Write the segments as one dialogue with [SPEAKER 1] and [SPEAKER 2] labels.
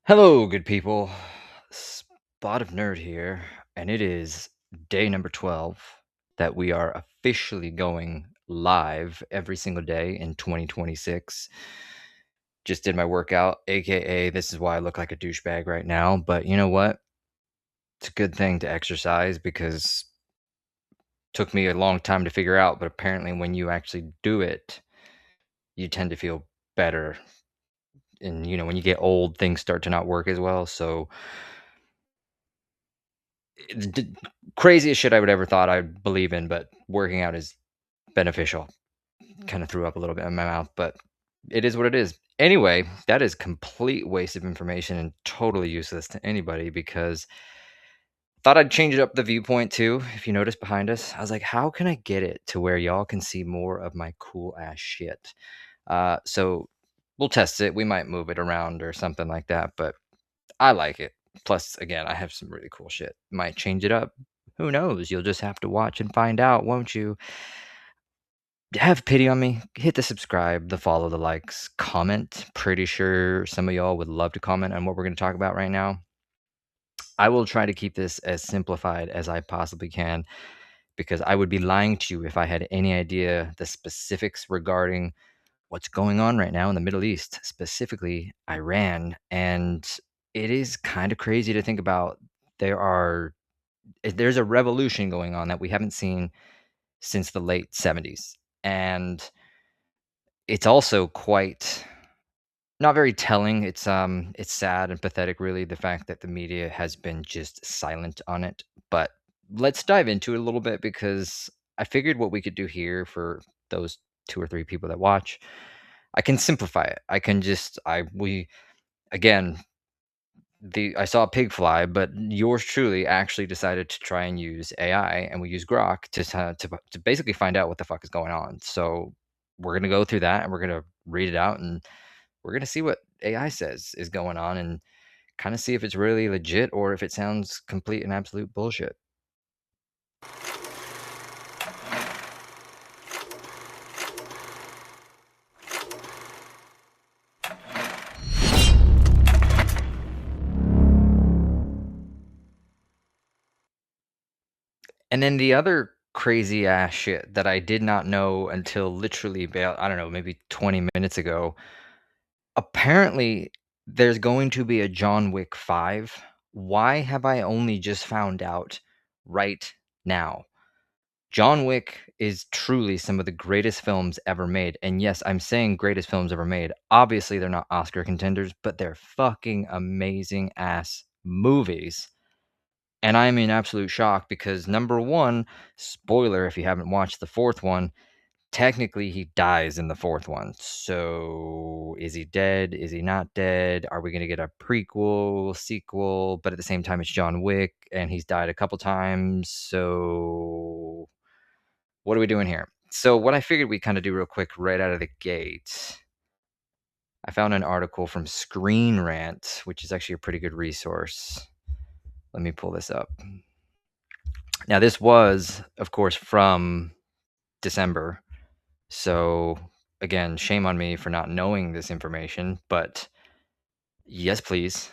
[SPEAKER 1] Hello, good people. Spot of Nerd here, and it is day number 12 that we are officially going live every single day in 2026. Just did my workout, aka this is why I look like a douchebag right now, but you know what? It's a good thing to exercise because it took me a long time to figure out, but apparently when you actually do it, you tend to feel better. And when you get old, things start to not work as well, so the craziest shit I would ever thought I'd believe in, but working out is beneficial. Kind of threw up a little bit in my mouth, but it is what it is. Anyway, that is complete waste of information and totally useless to anybody because thought I'd change it up the viewpoint too. If you notice behind us, I was like, how can I get it to where y'all can see more of my cool ass shit? So we'll test it. We might move it around or something like that, but I like it. Plus, again, I have some really cool shit. Might change it up. Who knows? You'll just have to watch and find out, won't you? Have pity on me. Hit the subscribe, the follow, the likes, comment. Pretty sure some of y'all would love to comment on what we're going to talk about right now. I will try to keep this as simplified as I possibly can because I would be lying to you if I had any idea the specifics regarding what's going on right now in the Middle East, specifically Iran. And it is kind of crazy to think about. There's a revolution going on that we haven't seen since the late 70s. And it's also quite not very telling. It's sad and pathetic really, the fact that the media has been just silent on it. But let's dive into it a little bit because I figured what we could do here for those two or three people that watch, I can simplify it. I can just I we again, I saw a pig fly, but yours truly actually decided to try and use AI, and we use Grok to basically find out what the fuck is going on. So we're gonna go through that, and we're gonna read it out, and we're gonna see what AI says is going on, and kind of see if it's really legit or if it sounds complete and absolute bullshit. And then the other crazy ass shit that I did not know until literally about, I don't know, maybe 20 minutes ago. Apparently, there's going to be a John Wick 5. Why have I only just found out right now? John Wick is truly some of the greatest films ever made. And yes, I'm saying greatest films ever made. Obviously, they're not Oscar contenders, but they're fucking amazing ass movies. And I'm in absolute shock because number one, spoiler if you haven't watched the fourth one, technically he dies in the fourth one. So is he dead? Is he not dead? Are we going to get a prequel, sequel? But at the same time, it's John Wick and he's died a couple times. So what are we doing here? So what I figured we kind of do real quick right out of the gate, I found an article from Screen Rant, which is actually a pretty good resource. Let me pull this up. Now, this was, of course, from December. So, again, shame on me for not knowing this information, but yes, please.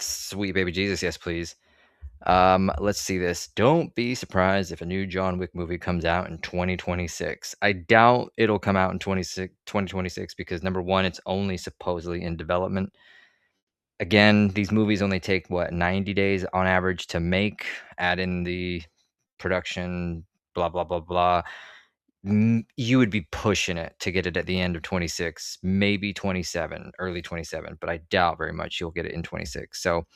[SPEAKER 1] Sweet baby Jesus, yes, please. Let's see this. Don't be surprised if a new John Wick movie comes out in 2026. I doubt it'll come out in 2026 because number one, it's only supposedly in development. Again, these movies only take 90 days on average to make, add in the production, blah, blah, blah, blah. You would be pushing it to get it at the end of 26, maybe 27, early 27, but I doubt very much you'll get it in 26. So,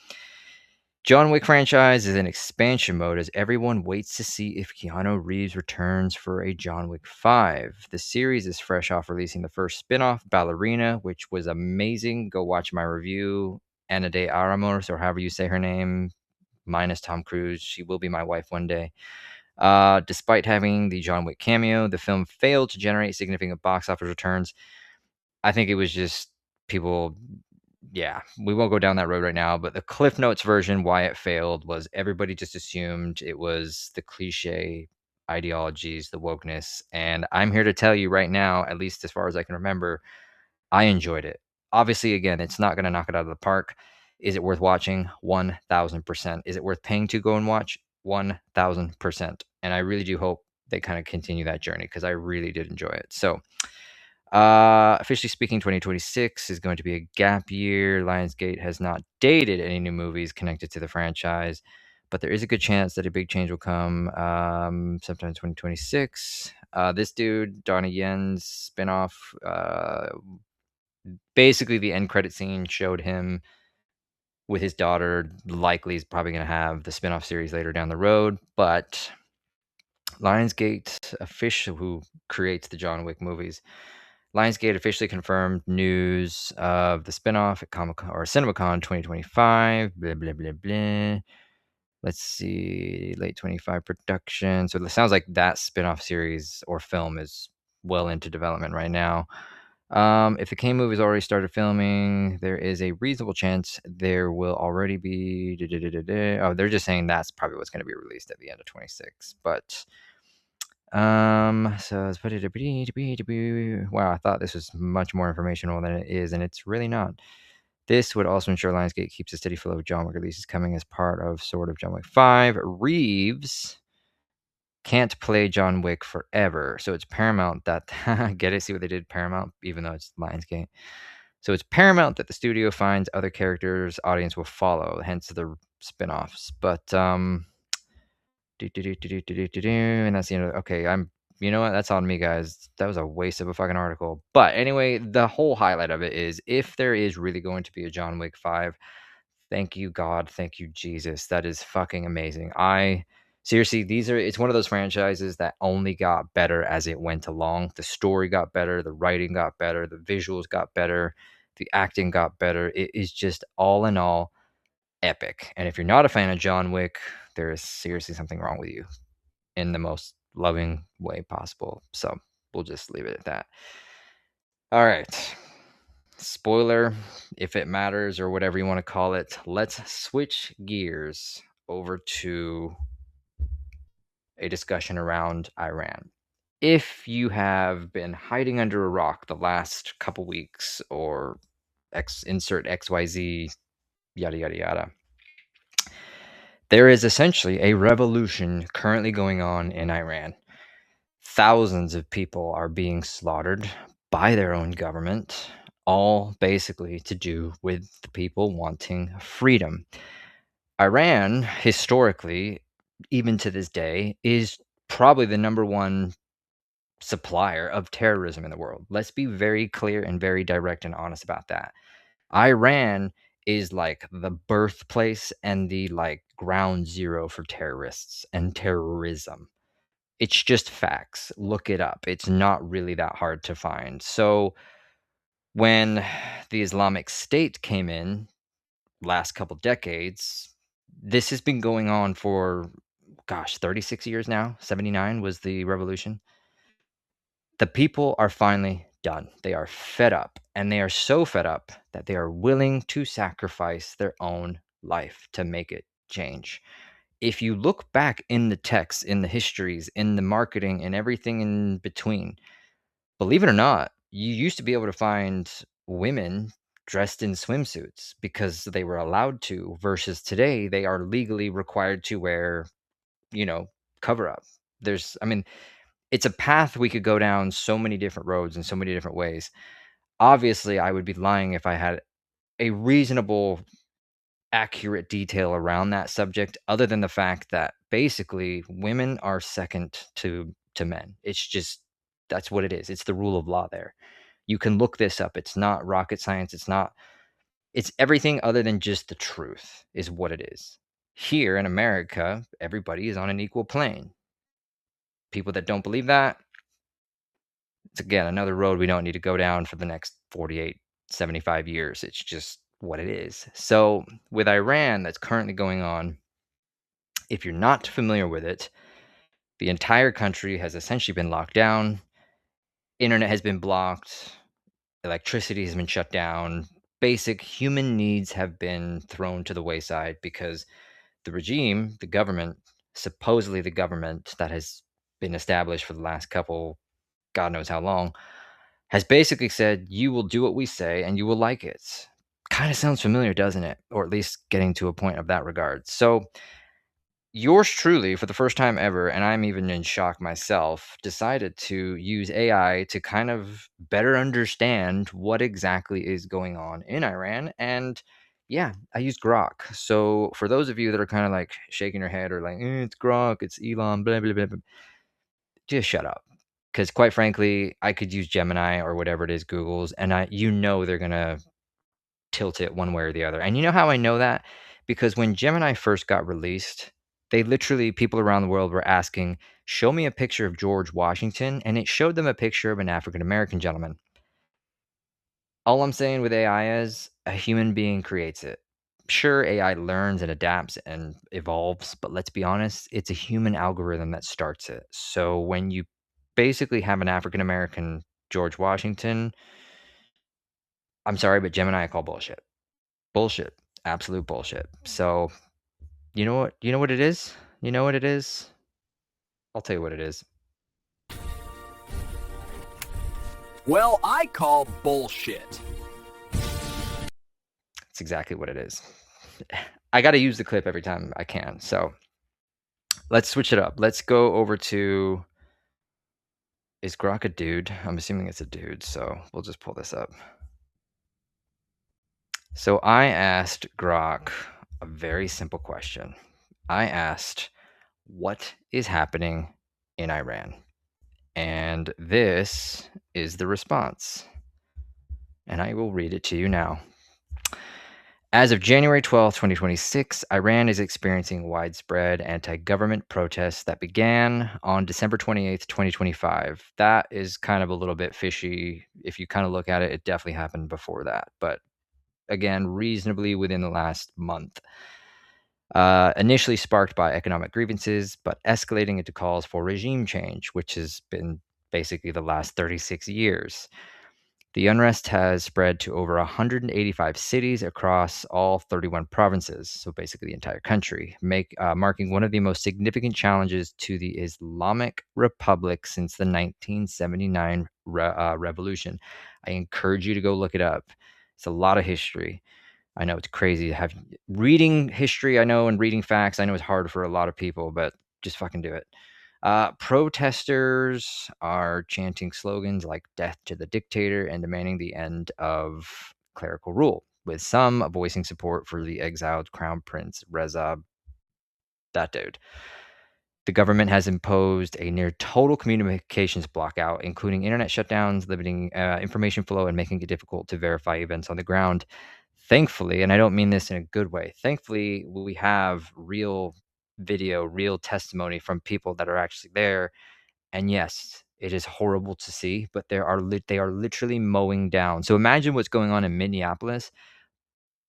[SPEAKER 1] John Wick franchise is in expansion mode as everyone waits to see if Keanu Reeves returns for a John Wick 5. The series is fresh off releasing the first spin-off, Ballerina, which was amazing. Go watch my review. Ana de Armas, or however you say her name, minus Tom Cruise. She will be my wife one day. Despite having the John Wick cameo, the film failed to generate significant box office returns. I think it was just people, yeah, we won't go down that road right now, but the Cliff Notes version, why it failed, was everybody just assumed it was the cliche ideologies, the wokeness. And I'm here to tell you right now, at least as far as I can remember, I enjoyed it. Obviously, again, it's not going to knock it out of the park. Is it worth watching? 1000%. Is it worth paying to go and watch? 1000%. And I really do hope they kind of continue that journey because I really did enjoy it. So, officially speaking, 2026 is going to be a gap year. Lionsgate has not dated any new movies connected to the franchise, but there is a good chance that a big change will come sometime in 2026. This dude, Donnie Yen's spinoff, basically the end credit scene showed him with his daughter. Likely is probably going to have the spinoff series later down the road, but Lionsgate official, who creates the John Wick movies, Lionsgate officially confirmed news of the spinoff at Comic-Con or CinemaCon 2025. Blah blah blah blah. Let's see, late 25 production. So it sounds like that spinoff series or film is well into development right now. If the Kane movie's already started filming, there is a reasonable chance there will already be. Oh, they're just saying that's probably what's going to be released at the end of 26. But so wow, I thought this was much more informational than it is, and it's really not. This would also ensure Lionsgate keeps a steady flow of John Wick releases coming as part of sort of John Wick 5. Reeves can't play John Wick forever, so it's paramount that get it? See what they did? Paramount, even though it's Lionsgate. So it's paramount that the studio finds other characters audience will follow, hence the spin-offs. But and that's the end of it. Okay, you know what? That's on me, guys. That was a waste of a fucking article. But anyway, the whole highlight of it is if there is really going to be a John Wick 5, thank you, God. Thank you, Jesus. That is fucking amazing. Seriously, it's one of those franchises that only got better as it went along. The story got better, the writing got better, the visuals got better, the acting got better. It is just all in all epic. And if you're not a fan of John Wick, there is seriously something wrong with you in the most loving way possible. So we'll just leave it at that. All right. Spoiler, if it matters or whatever you want to call it, let's switch gears over to a discussion around Iran. If you have been hiding under a rock the last couple weeks or insert XYZ, yada, yada, yada, there is essentially a revolution currently going on in Iran. Thousands of people are being slaughtered by their own government, all basically to do with the people wanting freedom. Iran, historically, even to this day, is probably the number one supplier of terrorism in the world. Let's be very clear and very direct and honest about that. Iran is like the birthplace and the like ground zero for terrorists and terrorism. It's just facts. Look it up. It's not really that hard to find. So when the Islamic State came in last couple decades, this has been going on for 36 years now. 79 was the revolution. The people are finally done. They are fed up, and they are so fed up that they are willing to sacrifice their own life to make it change. If you look back in the texts, in the histories, in the marketing, and everything in between, believe it or not, you used to be able to find women dressed in swimsuits because they were allowed to, versus today, they are legally required to wear, cover up. It's a path we could go down so many different roads in so many different ways. Obviously, I would be lying if I had a reasonable accurate detail around that subject, other than the fact that basically women are second to men. It's just that's what it is. It's the rule of law there. You can look this up. It's not rocket science. It's everything other than just the truth is what it is. Here in America, everybody is on an equal plane. People that don't believe that, it's again another road we don't need to go down for the next 48, 75 years. It's just what it is. So with Iran, that's currently going on, if you're not familiar with it, the entire country has essentially been locked down. Internet has been blocked. Electricity has been shut down. Basic human needs have been thrown to the wayside because the regime, the government, supposedly the government that has been established for the last couple, God knows how long, has basically said, you will do what we say and you will like it. Kind of sounds familiar, doesn't it? Or at least getting to a point of that regard. So, yours truly, for the first time ever, and I'm even in shock myself, decided to use AI to kind of better understand what exactly is going on in Iran. And yeah, I used Grok. So for those of you that are kind of like shaking your head or like, it's Grok, it's Elon, blah, blah, blah, blah, just shut up. Because quite frankly, I could use Gemini or whatever it is, Google's, and they're going to tilt it one way or the other. And you know how I know that? Because when Gemini first got released, they literally, people around the world were asking, show me a picture of George Washington. And it showed them a picture of an African American gentleman. All I'm saying with AI is a human being creates it. Sure, AI learns and adapts and evolves, but let's be honest, it's a human algorithm that starts it. So when you basically have an African American George Washington, I'm sorry, but Gemini I call bullshit. Bullshit. Absolute bullshit. So, you know what? You know what it is? You know what it is? I'll tell you what it is.
[SPEAKER 2] Well, I call bullshit.
[SPEAKER 1] It's exactly what it is. I got to use the clip every time I can. So, let's switch it up. Let's go over to, is Grok a dude? I'm assuming it's a dude, so we'll just pull this up. So, I asked Grok a very simple question. I asked, what is happening in Iran? And this is the response. And I will read it to you now. As of January 12th, 2026, Iran is experiencing widespread anti-government protests that began on December 28th, 2025. That is kind of a little bit fishy. If you kind of look at it, it definitely happened before that. But again, reasonably within the last month. Initially sparked by economic grievances, but escalating into calls for regime change, which has been basically the last 36 years. The unrest has spread to over 185 cities across all 31 provinces, so basically the entire country, marking one of the most significant challenges to the Islamic Republic since the 1979 revolution. I encourage you to go look it up. It's a lot of history. I know it's crazy to have reading history, I know, and reading facts. I know it's hard for a lot of people, but just fucking do it. Protesters are chanting slogans like death to the dictator and demanding the end of clerical rule, with some voicing support for the exiled Crown Prince Reza, that dude. The government has imposed a near total communications blockout, including internet shutdowns, limiting information flow, and making it difficult to verify events on the ground. Thankfully, and I don't mean this in a good way, thankfully, we have real video, real testimony from people that are actually there. And yes, it is horrible to see, but they are literally mowing down. So imagine what's going on in Minneapolis,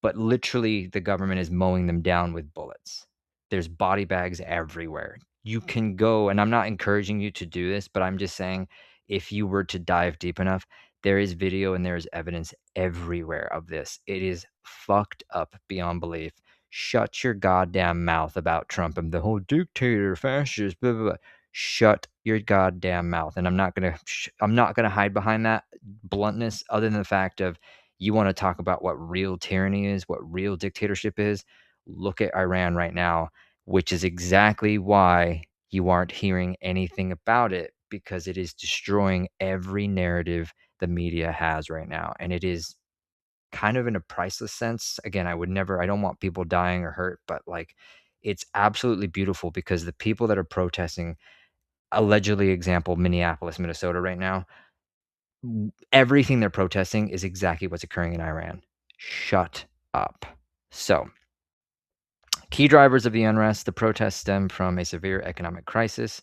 [SPEAKER 1] but literally the government is mowing them down with bullets. There's body bags everywhere. You can go, and I'm not encouraging you to do this, but I'm just saying if you were to dive deep enough, there is video and there is evidence everywhere of this. It is fucked up beyond belief. Shut your goddamn mouth about Trump and the whole dictator, fascist, blah, blah, blah. Shut your goddamn mouth. And I'm not gonna hide behind that bluntness, other than the fact of, you want to talk about what real tyranny is, what real dictatorship is, look at Iran right now, which is exactly why you aren't hearing anything about it, because it is destroying every narrative the media has right now. And it is kind of in a priceless sense. Again, I don't want people dying or hurt, but like, it's absolutely beautiful because the people that are protesting, allegedly, example, Minneapolis, Minnesota right now, everything they're protesting is exactly what's occurring in Iran. Shut up. So, key drivers of the unrest: the protests stem from a severe economic crisis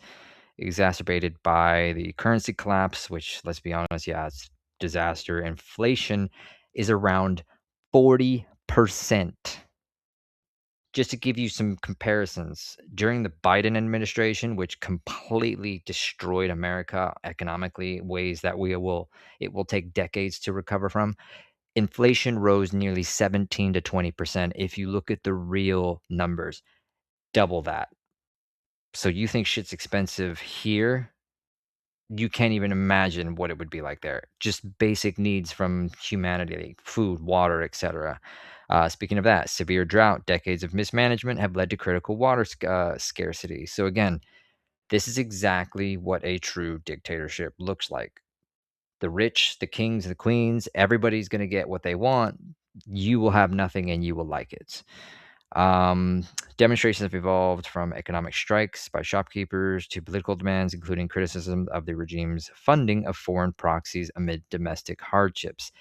[SPEAKER 1] exacerbated by the currency collapse, which, let's be honest, yeah, it's disaster. Inflation is around 40%. Just to give you some comparisons, during the Biden administration, which completely destroyed America economically, ways that it will take decades to recover from, inflation rose nearly 17 to 20%. If you look at the real numbers, double that. So you think shit's expensive here? you can't even imagine what it would be like there. Just basic needs from humanity, like food, water, etc. Speaking of that, severe drought, decades of mismanagement have led to critical water scarcity. So again, this is exactly what a true dictatorship looks like. The rich, the kings, the queens, everybody's going to get what they want. You will have nothing and you will like it. Um, Demonstrations have evolved from economic strikes by shopkeepers to political demands, including criticism of the regime's funding of foreign proxies amid domestic hardships.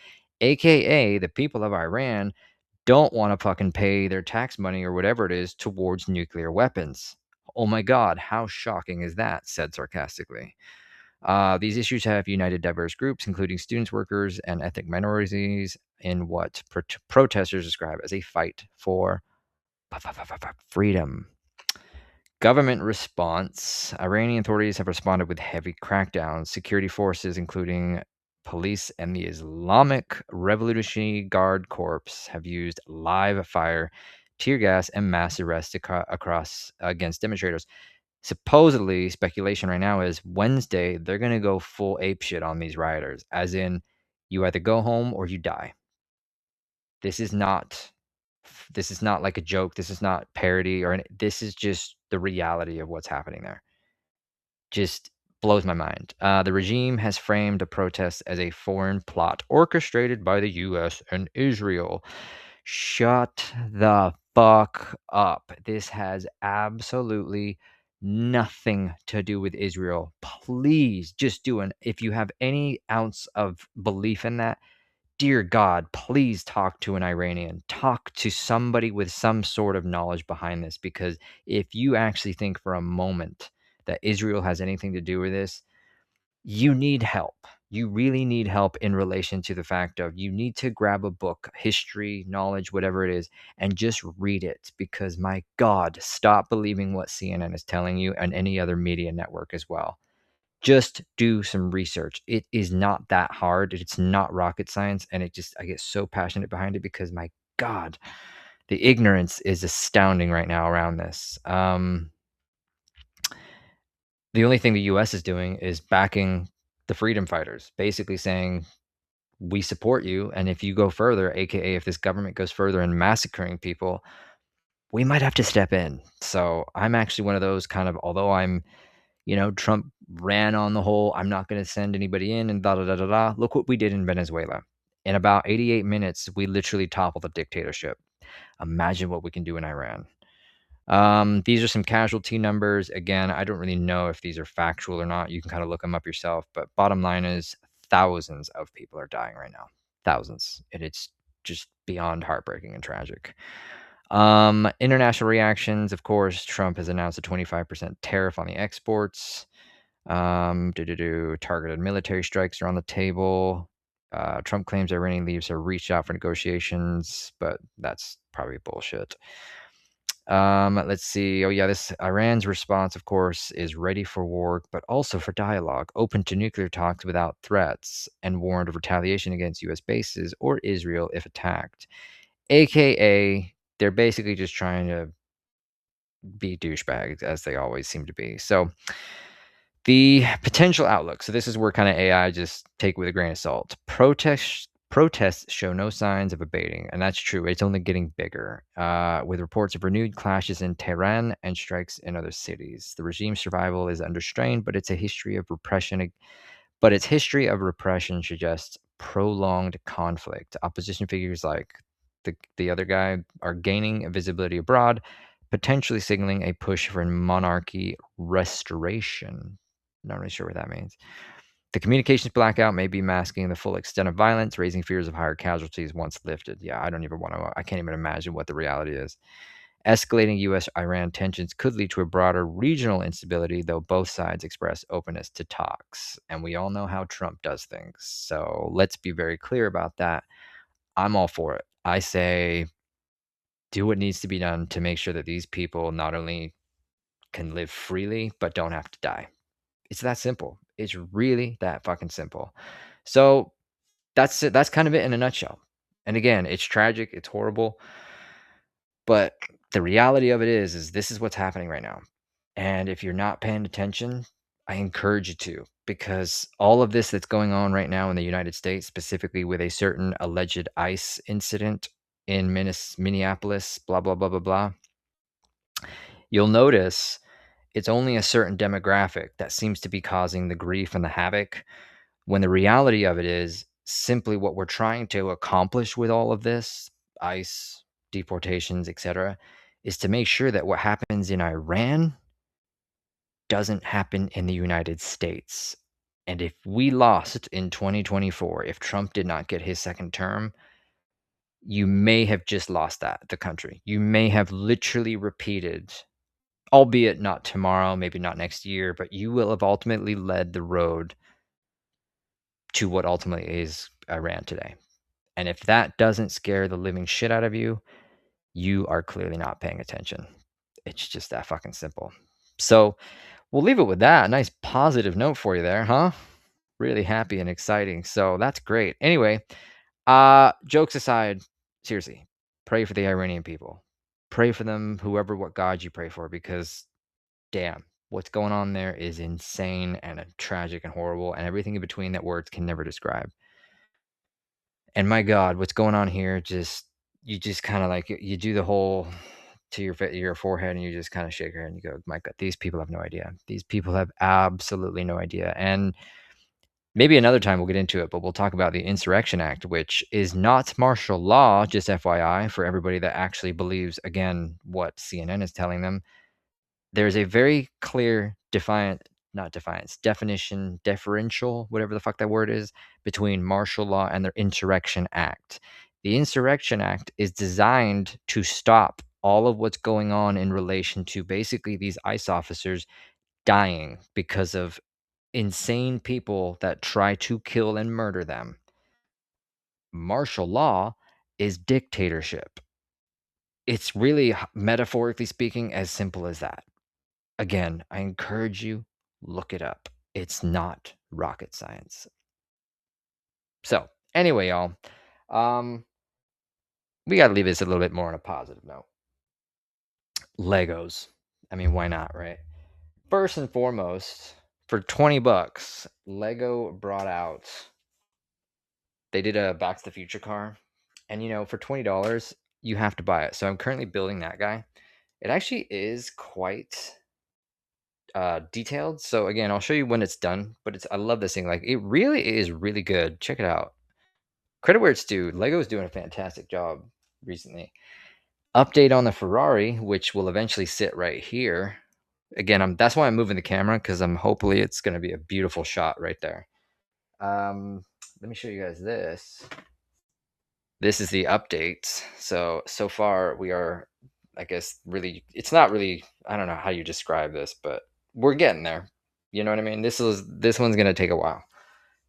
[SPEAKER 1] AKA, the people of Iran don't want to fucking pay their tax money or whatever it is towards nuclear weapons. Oh my God, how shocking is that? Said sarcastically. These issues have united diverse groups, including students, workers, and ethnic minorities, in what protesters describe as a fight for freedom. Government response. Iranian authorities have responded with heavy crackdowns. Security forces, including police and the Islamic Revolutionary Guard Corps, have used live fire, tear gas, and mass arrests across against demonstrators. Supposedly, speculation right now is Wednesday, they're going to go full ape shit on these rioters, as in, you either go home or you die. This is not like a joke. This is not parody this is just the reality of what's happening there. Just blows my mind. The regime has framed the protests as a foreign plot orchestrated by the US and Israel. Shut the fuck up. This has absolutely nothing to do with Israel. Please just if you have any ounce of belief in that, dear God, please talk to an Iranian. Talk to somebody with some sort of knowledge behind this, because if you actually think for a moment that Israel has anything to do with this, you need help. You really need help in relation to the fact of you need to grab a book, history, knowledge, whatever it is, and just read it, because my God, stop believing what CNN is telling you and any other media network as well. Just do some research. It is not that hard. It's not rocket science. And I get so passionate behind it because my God, the ignorance is astounding right now around this. The only thing the US is doing is backing the freedom fighters, basically saying, we support you. And if you go further, AKA, if this government goes further in massacring people, we might have to step in. So I'm actually one of those kind of, although Trump ran on the whole, I'm not going to send anybody in and da da da da da. Look what we did in Venezuela. In about 88 minutes, we literally toppled a dictatorship. Imagine what we can do in Iran. These are some casualty numbers. Again, I don't really know if these are factual or not. You can kind of look them up yourself. But bottom line is, thousands of people are dying right now. Thousands. And it's just beyond heartbreaking and tragic. International reactions, of course, Trump has announced a 25% tariff on the exports. Targeted military strikes are on the table. Trump claims Iranian leaders have reached out for negotiations, but that's probably bullshit. Let's see. Oh yeah, this Iran's response, of course, is ready for war, but also for dialogue, open to nuclear talks without threats, and warned of retaliation against U.S. bases or Israel if attacked. AKA, they're basically just trying to be douchebags, as they always seem to be. So the potential outlook. So this is where kind of AI just take with a grain of salt. Protests show no signs of abating, and that's true. It's only getting bigger, with reports of renewed clashes in Tehran and strikes in other cities. The regime's survival is under strain, but its history of repression suggests prolonged conflict. Opposition figures like the other guy are gaining visibility abroad, potentially signaling a push for monarchy restoration. Not really sure what that means. The communications blackout may be masking the full extent of violence, raising fears of higher casualties once lifted. Yeah, I can't even imagine what the reality is. Escalating US Iran tensions could lead to a broader regional instability, though both sides express openness to talks. And we all know how Trump does things. So let's be very clear about that. I'm all for it. I say do what needs to be done to make sure that these people not only can live freely, but don't have to die. It's that simple. It's really that fucking simple. So that's it. That's kind of it in a nutshell. And again, it's tragic, it's horrible, but the reality of it is this is what's happening right now. And if you're not paying attention, I encourage you to, because all of this that's going on right now in the United States, specifically with a certain alleged ICE incident in Minneapolis, blah, blah, blah, blah, blah, you'll notice it's only a certain demographic that seems to be causing the grief and the havoc, when the reality of it is simply what we're trying to accomplish with all of this, ICE, deportations, etc., is to make sure that what happens in Iran doesn't happen in the United States. And if we lost in 2024, if Trump did not get his second term, you may have just lost the country. You may have literally repeated, albeit not tomorrow, maybe not next year, but you will have ultimately led the road to what ultimately is Iran today. And if that doesn't scare the living shit out of you, you are clearly not paying attention. It's just that fucking simple. So we'll leave it with that. A nice positive note for you there, huh? Really happy and exciting. So that's great. Anyway, jokes aside, seriously, pray for the Iranian people. Pray for them, whoever, what God you pray for, because damn, what's going on there is insane and tragic and horrible, and everything in between that words can never describe. And my God, what's going on here? You just kind of like you do the whole to your forehead, and you just kind of shake your head and you go, "My God, these people have no idea. These people have absolutely no idea." And maybe another time we'll get into it, but we'll talk about the Insurrection Act, which is not martial law, just FYI, for everybody that actually believes, again, what CNN is telling them. There's a very clear definition, deferential, whatever the fuck that word is, between martial law and the Insurrection Act. The Insurrection Act is designed to stop all of what's going on in relation to basically these ICE officers dying because of insane people that try to kill and murder them. Martial law is dictatorship. It's really, metaphorically speaking, as simple as that. Again, I encourage you, look it up. It's not rocket science. So, anyway, y'all, we got to leave this a little bit more on a positive note. Legos. I mean, why not, right? First and foremost, for 20 bucks, Lego brought out, they did a Back to the Future car. And, for $20, you have to buy it. So I'm currently building that guy. It actually is quite detailed. So again, I'll show you when it's done. But I love this thing. Like, it really is really good. Check it out. Credit where it's due. Lego's doing a fantastic job recently. Update on the Ferrari, which will eventually sit right here. Again, that's why I'm moving the camera, because hopefully it's going to be a beautiful shot right there. Let me show you guys this. This is the update. So far we are, I guess, really, it's not really, I don't know how you describe this, but we're getting there. You know what I mean? This one's going to take a while.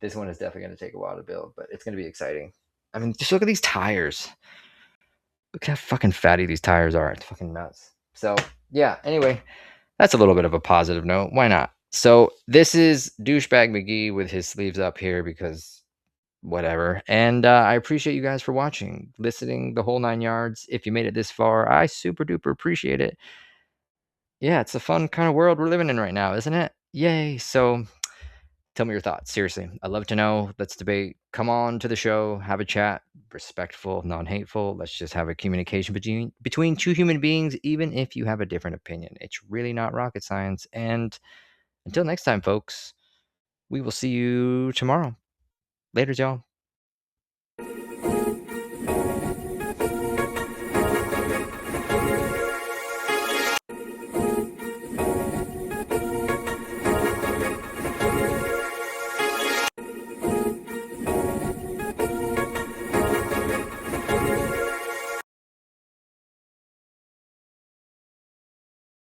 [SPEAKER 1] This one is definitely going to take a while to build, but it's going to be exciting. I mean, just look at these tires. Look how fucking fatty these tires are. It's fucking nuts. So yeah, anyway, that's a little bit of a positive note. Why not? So this is Douchebag McGee with his sleeves up here because whatever. And I appreciate you guys for watching, listening, the whole 9 yards. If you made it this far, I super duper appreciate it. Yeah, it's a fun kind of world we're living in right now, isn't it? Yay. So tell me your thoughts. Seriously, I'd love to know. Let's debate. Come on to the show, have a chat, respectful, non-hateful. Let's just have a communication between two human beings, even if you have a different opinion. It's really not rocket science. And until next time, folks, we will see you tomorrow. Later, y'all.